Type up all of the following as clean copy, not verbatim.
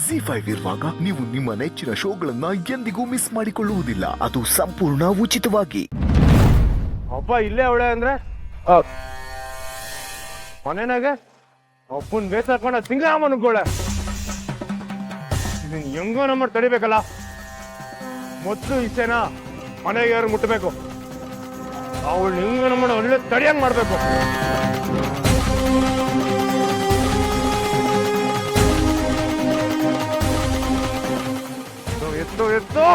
ZEE5 ಇರುವಾಗ ನೀವು ನಿಮ್ಮ ನೆಚ್ಚಿನ ಶೋಗಳನ್ನ ಎಂದಿಗೂ ಮಿಸ್ ಮಾಡಿಕೊಳ್ಳುವುದಿಲ್ಲ. ಅದು ಸಂಪೂರ್ಣ ಉಚಿತವಾಗಿ. ಅಪ್ಪ ಇಲ್ಲೇ ಅವಳೆ ಅಂದ್ರೆ ಮನೆನಾಗ ಅಪ್ಪನ್ ಬೇಸಾಕೊಂಡ ಸಿಂಗಾಮನ್ಗೋಳೆ ಇದನ್ ಹೆಂಗೋ ನಮ್ಮ ತಡಿಬೇಕಲ್ಲ. ಮೊದಲು ಇಷ್ಟೇನ ಮನೆಗೆ ಯಾರು ಮುಟ್ಟಬೇಕು, ಅವಳು ಹೆಂಗ ನಮ್ಮ ಒಳ್ಳೆ ತಡಿಯಂಗ್ ಮಾಡ್ಬೇಕು. ಎತ್ತು ಎತ್ತು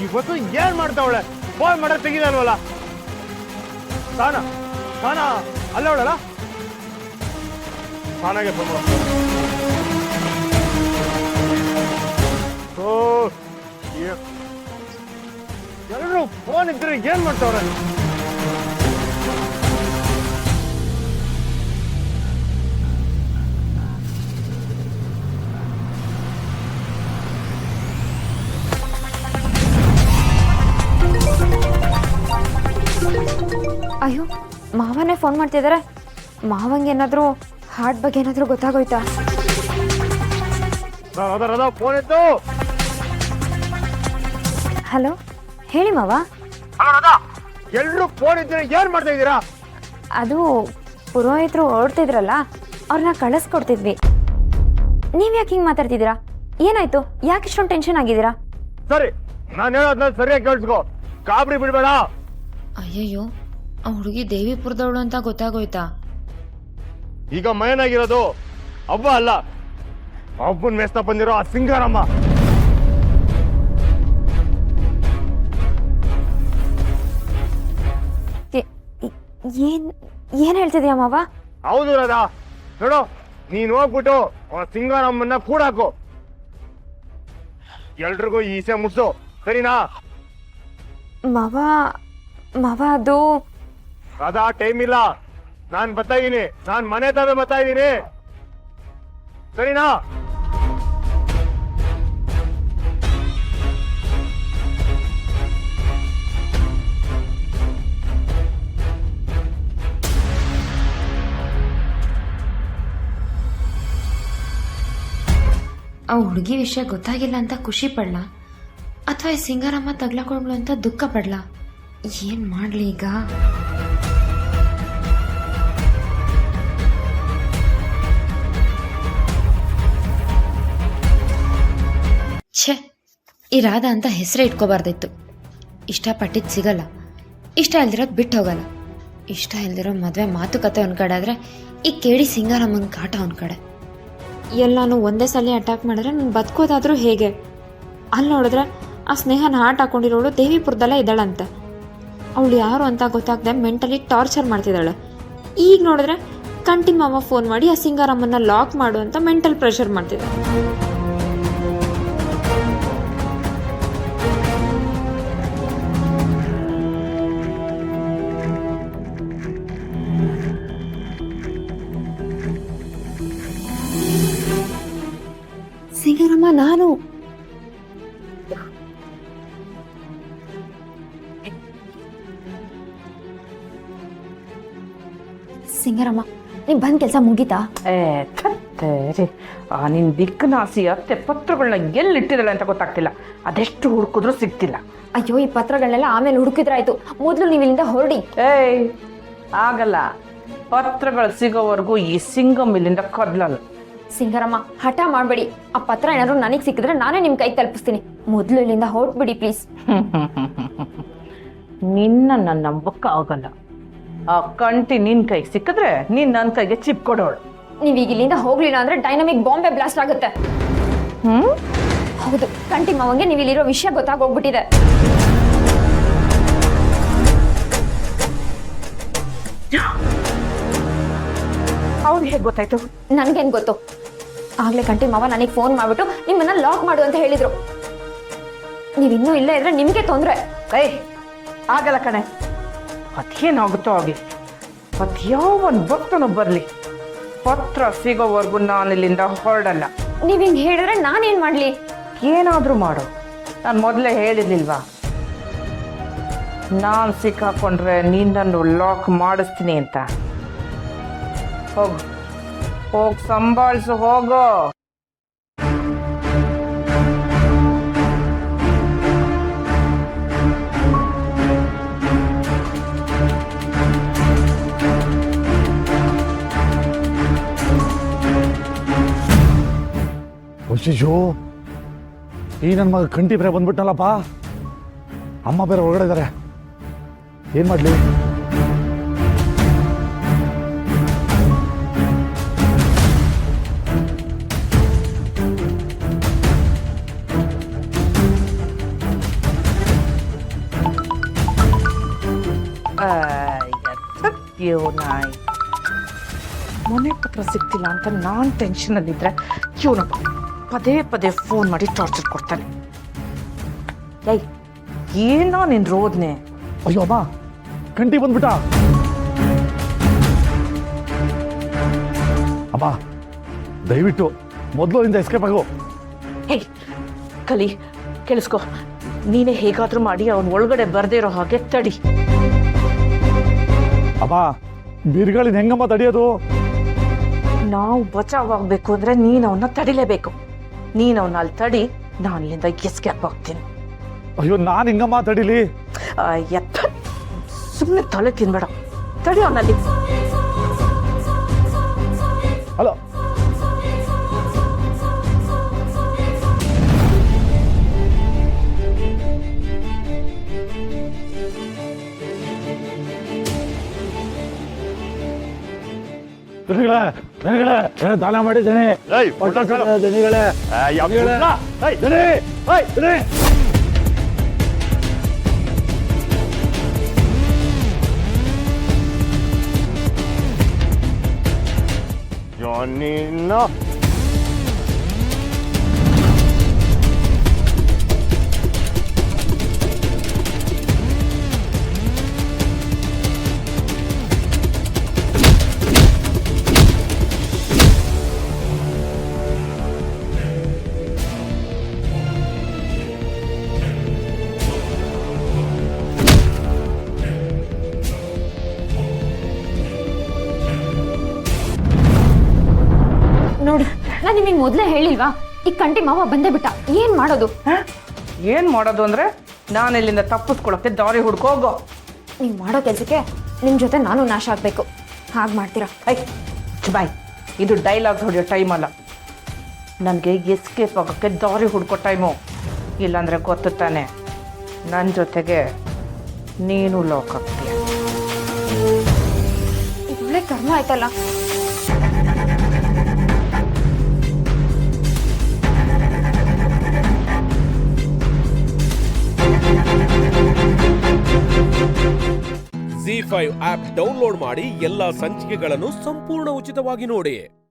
ಇವತ್ತು ಏನ್ ಮಾಡ್ತಾವಳೆ? ಫೋನ್ ಮಾಡೋದು ತೆಗಿದಲ್ವಲ್ಲ. ಸಾನ ಸಾನ ಅಲ್ಲ ಅವಳಲ್ಲ, ಸಾನಾಗೆ ಫೋನ್ ಮಾಡ. ಎಲ್ಲರೂ ಫೋನ್ ಇದ್ರೆ ಏನ್ ಮಾಡ್ತಾವ್ರೆ? ಅಯ್ಯೋ, ಮಾವನೇ ಫೋನ್ ಮಾಡ್ತಿದ್ದಾರೆ. ಮಾವಂಗೆ ಏನಾದರೂ ಹಾರ್ಟ್ ಬಗ್ಗೆ ಏನಾದರೂ ಗೊತ್ತಾಗೋಯ್ತಾ? ಫೋನ್ ಇತ್ತು. ಹಲೋ, ಹೇಳಿ ಮಾವ. ಎಲ್ರು ಫೋನ್ ಇದ್ರೆ ಏನ್ ಮಾಡ್ತಾ ಇದ್ದೀರಾ? ಅದು ಪುರೋಹಿತರು ಓಡ್ತಿದ್ರಲ್ಲ, ಅವ್ರನ್ನ ಕಳಿಸ್ಕೊಡ್ತಿದ್ವಿ. ನೀವ್ ಯಾಕೆ ಹಿಂಗೆ ಮಾತಾಡ್ತಿದ್ದೀರಾ? ಏನಾಯ್ತು? ಯಾಕೆ ಇಷ್ಟೊಂದು ಟೆನ್ಷನ್ ಆಗಿದ್ದೀರಾ? ಸರಿ, ನಾನು ಹೇಳೋದನ್ನ ಸರಿಯಾಗಿ ಕೇಳಿಸ್ಕೋ, ಗಾಬರಿ ಬಿಡ್ಬೇಡ. ಅಯ್ಯಯ್ಯೋ, ಆ ಹುಡುಗಿ ದೇವಿಪುರದವಳು ಅಂತ ಗೊತ್ತಾಗೋಯ್ತಾ? ಈಗ ಮೈನಾಗಿರೋದು ಅವ್ವ ಅಲ್ಲ, ಅಬ್ಬನ್ ಮೇಸ್ತಾ ಬಂದಿರೋ ಆ ಸಿಂಗಾರಮ್ಮ. ಏನ್ ಹೇಳ್ತಿದ್ಯಾ ಮಾವ? ಹೌದು ರಾಧಾ, ನೋಡು, ನೀನ್ ಹೋಗ್ಬಿಟ್ಟು ಆ ಸಿಂಗಾರಮ್ಮನ್ನ ಕೂಡಾಕು. ಎಲ್ರಿಗೂ ಈಸೆ ಮುಟ್ಸು, ಸರಿನಾ? ಮಾವ ಮಾವ, ಅದು ರಾಧಾ, ಟೈಮ್ ಇಲ್ಲ, ನಾನ್ ಬರ್ತಾ ಇದೀನಿ. ನಾನ್ ಮನೆ ತಾವೇ ಬರ್ತಾ ಇದೀನಿ, ಸರಿನಾ? ಆ ಹುಡುಗಿ ವಿಷಯ ಗೊತ್ತಾಗಿಲ್ಲ ಅಂತ ಖುಷಿ ಪಡ್ಲಾ, ಅಥವಾ ಈ ಸಿಂಗಾರಮ್ಮ ತಗ್ಲಾಕೊಂಡ್ಲು ಅಂತ ದುಃಖ ಪಡ್ಲಾ? ಏನ್ ಮಾಡ್ಲಿ ಈಗ? ಛೇ, ಈ ರಾಧಾ ಅಂತ ಹೆಸರೇ ಇಟ್ಕೋಬಾರ್ದಿತ್ತು. ಇಷ್ಟಪಟ್ಟಿದ್ದು ಸಿಗಲ್ಲ, ಇಷ್ಟ ಇಲ್ದಿರೋದು ಬಿಟ್ಟು ಹೋಗಲ್ಲ. ಇಷ್ಟ ಇಲ್ದಿರೋ ಮದುವೆ ಮಾತುಕತೆ ಒಂದ್ ಕಡೆ ಆದ್ರೆ ಈ ಕೇಳಿ ಸಿಂಗಾರಮ್ಮನ ಕಾಟ ಒಂದ್ ಕಡೆ. ಎಲ್ಲಾನು ಒಂದೇ ಸಲ ಅಟ್ಯಾಕ್ ಮಾಡಿದ್ರೆ ನಾನು ಬದುಕೋದಾದ್ರೂ ಹೇಗೆ? ಅಲ್ಲಿ ನೋಡಿದ್ರೆ ಆ ಸ್ನೇಹನ ಹಾರ್ಟ್ ಹಾಕೊಂಡಿರೋಳು ದೇವಿಪುರದಲ್ಲೇ ಇದ್ದಾಳಂತೆ. ಅವಳು ಯಾರು ಅಂತ ಗೊತ್ತಾಗದೆ ಮೆಂಟಲಿ ಟಾರ್ಚರ್ ಮಾಡ್ತಿದ್ದಾಳೆ. ಈಗ ನೋಡಿದ್ರೆ ಕಂಟಿನ್ ಮಾವ ಫೋನ್ ಮಾಡಿ ಆ ಸಿಂಗಾರಮ್ಮನ್ನ ಲಾಕ್ ಮಾಡು ಅಂತ ಮೆಂಟಲ್ ಪ್ರೆಷರ್ ಮಾಡ್ತಿದ್ದಾಳೆ. ಸಿಂಗಾರಮ್ಮ, ನಾನು ಸಿಂಗಾರಮ್ಮ, ನೀವ್ ಬಂದ್ ಕೆಲಸ ಮುಗೀತಾ? ನಿನ್ ದಿಕ್ಕನಾಸಿ ಅತ್ತೆ ಪತ್ರಗಳನ್ನ ಎಲ್ಲಿಟ್ಟಿದ್ದಾಳೆ ಅಂತ ಗೊತ್ತಾಗ್ತಿಲ್ಲ. ಅದೆಷ್ಟು ಹುಡುಕಿದ್ರು ಸಿಗ್ತಿಲ್ಲ. ಅಯ್ಯೋ, ಈ ಪತ್ರಗಳನ್ನೆಲ್ಲ ಆಮೇಲೆ ಹುಡುಕಿದ್ರಾಯ್ತು, ಮೊದ್ಲು ನೀವು ಇಲ್ಲಿಂದ ಹೊರಡಿ. ಆಗಲ್ಲ, ಪತ್ರಗಳು ಸಿಗೋವರೆಗೂ ಈ ಸಿಂಗಮ್ ಇಲ್ಲಿಂದ ಕದ್ಲಲ್ಲ. ಸಿಂಗಾರಮ್ಮ, ಹಠ ಮಾಡಬೇಡಿ. ಆ ಪತ್ರ ಏನಾದ್ರು ನನಗೆ ಸಿಕ್ಕಿದ್ರೆ ನಾನೇ ನಿಮ್ ಕೈ ತಲುಪಿಸ್ತೀನಿ. ಮೊದ್ಲು ಇಲ್ಲಿಂದ ಹೊರಟ್ಬಿಡಿ ಪ್ಲೀಸ್. ನಿನ್ನ ನನ್ನ ನಂಬಕ್ಕ ಆಗಲ್ಲ. ಆ ಕಂಟಿ ನಿನ್ ಕೈಗೆ ಸಿಕ್ಕಿದ್ರೆ ನೀನ್ ನನ್ನ ಕೈಗೆ ಚಿಪ್ ಕೊಡೋಳು. ನೀವೀಗ ಇಲ್ಲಿಂದ ಹೋಗ್ಲಿಲ್ಲ ಅಂದ್ರೆ ಡೈನಮಿಕ್ ಬಾಂಬೆ ಬ್ಲಾಸ್ಟ್ ಆಗುತ್ತೆ. ಹೌದು, ಕಂಟಿ ಮಾವಂಗೆ ನೀವು ಇಲ್ಲಿರೋ ವಿಷಯ ಗೊತ್ತಾಗೋಗ್ಬಿಟ್ಟಿದೆ. ಅವ್ರು ಹೇಗೆ ಗೊತ್ತಾಯ್ತು? ನನ್ಗೇನ್ ಗೊತ್ತು? ಆಗ್ಲೇ ಕಂಟಿ ಮಾವ ನನಗೆ ಫೋನ್ ಮಾಡ್ಬಿಟ್ಟು ನಿಮ್ಮನ್ನ ಲಾಕ್ ಮಾಡು ಅಂತ ಹೇಳಿದ್ರು. ನೀವಿನ್ನೂ ಇಲ್ಲೇ ಇದ್ರೆ ನಿಮ್ಗೆ ತೊಂದ್ರೆ. ಆಗಲ್ಲ ಕಣೆ, ಅದೇನಾಗುತ್ತೋ ಆಗಲಿ, ಅದ್ಯಾವನ್ ಭಕ್ತನು ಬರ್ಲಿ, ಪತ್ರ ಸಿಗೋವರೆಗೂ ನಾನು ಇಲ್ಲಿಂದ ಹೊರಡಲ್ಲ. ನೀವ್ ಹಿಂಗ್ ಹೇಳಿದ್ರೆ ನಾನೇನ್ ಮಾಡ್ಲಿ? ಏನಾದ್ರೂ ಮಾಡು. ನಾನು ಮೊದಲೇ ಹೇಳಿರ್ಲಿಲ್ವಾ, ನಾನು ಸಿಕ್ಕಾಕೊಂಡ್ರೆ ನಿನ್ನನ್ನು ಲಾಕ್ ಮಾಡಿಸ್ತೀನಿ ಅಂತ. ಹೋಗು, ಹೋಗಿ ಸಂಭಾಳಿಸು, ಹೋಗು. ಅಯ್ಯೋ, ಈ ನನ್ನ ಮಗ ಕಂಟಿ ಬೇರೆ ಬಂದ್ಬಿಟ್ಟನಲ್ಲಪ್ಪ. ಅಮ್ಮ ಬೇರೆ ಹೊರಗಡೆ ಇದ್ದಾರೆ, ಏನ್ ಮಾಡ್ಲಿ? ನಾಯಿ ಮನೆ ಪತ್ರ ಸಿಗ್ತಿಲ್ಲ ಅಂತ ನಾನು ಟೆನ್ಷನಲ್ಲಿದ್ದರೆ ಇವನು ಪದೇ ಪದೇ ಫೋನ್ ಮಾಡಿ ಟಾರ್ಚರ್ ಕೊಡ್ತಾನೆ. ಏಯ್, ಏನೋ ನಿನ್ನ ರೋದನೆ? ಅಯ್ಯೋ ಅಮ್ಮ, ಕಂಟಿ ಬಂದ್ಬಿಟ್ಟ. ಅಮ್ಮ, ದಯವಿಟ್ಟು ಮೊದಲು ಇಂದ ಎಸ್ಕೇಪ್ ಆಗು. ಹೇಯ್ ಕಲಿ, ಕೇಳಿಸ್ಕೊ, ನೀನೇ ಹೇಗಾದ್ರೂ ಮಾಡಿ ಅವನ ಒಳಗಡೆ ಬರ್ದೇ ಇರೋ ಹಾಗೆ ತಡಿ. ಅಮ್ಮ, ಬಿರುಗಾಳಿನ ಹೆಂಗಮ್ಮ ತಡಿಯೋದು? ನಾವು ಬಚಾವಾಗಬೇಕು ಅಂದ್ರೆ ನೀನು ಅವನ್ನ ತಡಿಲೇಬೇಕು. ನೀನು ಅವನ್ನ ಅಲ್ಲಿ ತಡಿ, ನಾನು ಅಲ್ಲಿಂದ ಎಸ್ಕೇಪ್ ಆಗ್ತೀನಿ. ಅಯ್ಯೋ, ನಾನು ಹಿಂಗಮ್ಮ ತಡಿಲಿ? ಎತ್ತ, ಸುಮ್ಮನೆ ತಲೆ ತಿನ್ಬೇಡ, ತಡಿ ಅವನಲ್ಲಿ. ಹಲೋ, ದನಿಗಳೇ, ದಾನ ಮಾಡಿದ್ದೇನೆ. ದನಿಗಳೇ, ನಿನ್ನ ನೋಡು, ನಾನು ನಿಮಗೆ ಮೊದಲೇ ಹೇಳಿಲ್ವಾ, ಈ ಕಂಟಿ ಮಾವ ಬಂದೇ ಬಿಟ್ಟ. ಏನ್ ಮಾಡೋದು? ಏನ್ ಮಾಡೋದು ಅಂದ್ರೆ ನಾನು ಇಲ್ಲಿಂದ ತಪ್ಪಿಸ್ಕೊಳಕ್ಕೆ ದಾರಿ ಹುಡ್ಕೋಗೋ. ನೀವು ಮಾಡೋ ಕೆಲಸಕ್ಕೆ ನಿಮ್ಮ ಜೊತೆ ನಾನು ನಾಶ ಆಗ್ಬೇಕು. ಹಾಗೆ ಮಾಡ್ತೀರಾ? ಬಾಯ್, ಇದು ಡೈಲಾಗ್ ಹೊಡೆಯೋ ಟೈಮ್ ಅಲ್ಲ. ನನಗೆ ಎಸ್ಕೇಪ್ ಆಗೋಕ್ಕೆ ದಾರಿ ಹುಡ್ಕೋ ಟೈಮು. ಇಲ್ಲಾಂದ್ರೆ ಗೊತ್ತು ತಾನೆ, ನನ್ನ ಜೊತೆಗೆ ನೀನು ಲಾಕ್ ಆಗ್ತೀಯ. ಒಳ್ಳೆ ಕರ್ಮ ಆಯ್ತಲ್ಲ. ZEE5 ಆಪ್ ಡೌನ್ಲೋಡ್ ಮಾಡಿ ಎಲ್ಲಾ ಸಂಚಿಕೆಗಳನ್ನು ಸಂಪೂರ್ಣ ಉಚಿತವಾಗಿ ನೋಡಿ.